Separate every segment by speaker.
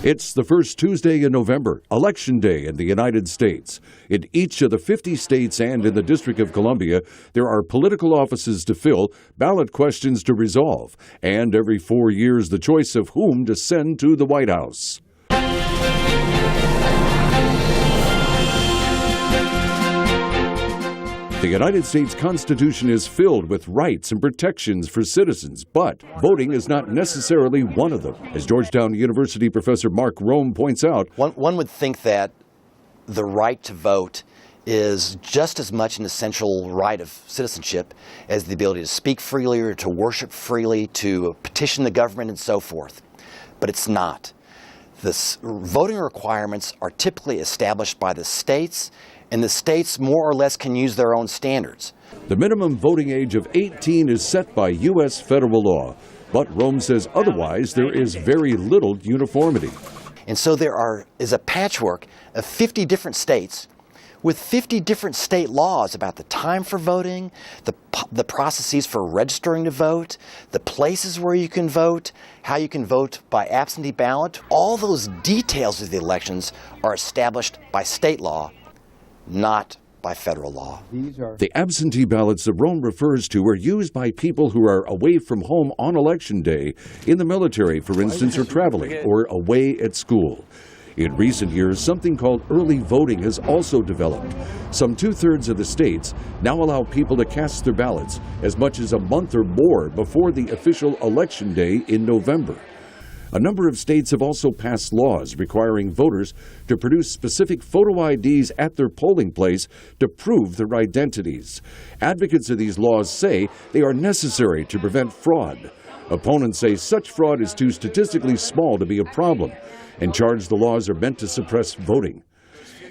Speaker 1: It's the first Tuesday in November, Election Day in the United States. In each of the 50 states and in the District of Columbia, there are political offices to fill, ballot questions to resolve, and every 4 years the choice of whom to send to the White House. The United States Constitution is filled with rights and protections for citizens, but voting is not necessarily one of them. As Georgetown University professor Mark Rome points out,
Speaker 2: one would think that the right to vote is just as much an essential right of citizenship as the ability to speak freely or to worship freely, to petition the government and so forth. But it's not. The voting requirements are typically established by the states, and the states more or less can use their own standards.
Speaker 1: The minimum voting age of 18 is set by U.S. federal law, but Rome says otherwise there is very little uniformity.
Speaker 2: And so there is a patchwork of 50 different states with 50 different state laws about the time for voting, the processes for registering to vote, the places where you can vote, how you can vote by absentee ballot. All those details of the elections are established by state law, not by federal law.
Speaker 1: The absentee ballots that Rome refers to are used by people who are away from home on Election Day, in the military, for instance, or traveling, or away at school. In recent years, something called early voting has also developed. Some 2/3 of the states now allow people to cast their ballots as much as a month or more before the official Election Day in November. A number of states have also passed laws requiring voters to produce specific photo IDs at their polling place to prove their identities. Advocates of these laws say they are necessary to prevent fraud. Opponents say such fraud is too statistically small to be a problem and charge the laws are meant to suppress voting.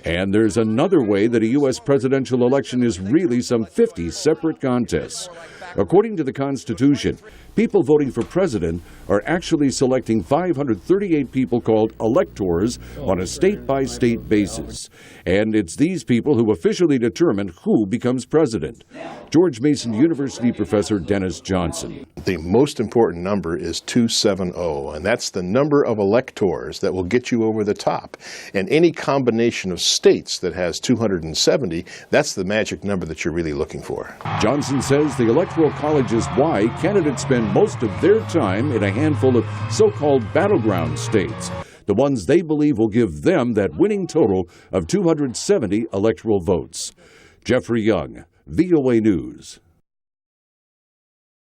Speaker 1: And there's another way that a U.S. presidential election is really some 50 separate contests. According to the Constitution, people voting for president are actually selecting 538 people called electors on a state-by-state basis. And it's these people who officially determine who becomes president. George Mason University professor Dennis Johnson.
Speaker 3: The most important number is 270, and that's the number of electors that will get you over the top. And any combination of states that has 270, that's the magic number that you're really looking for.
Speaker 1: Johnson says the Electoral College is why candidates spend most of their time in a handful of so-called battleground states, the ones they believe will give them that winning total of 270 electoral votes. Jeffrey Young, VOA News.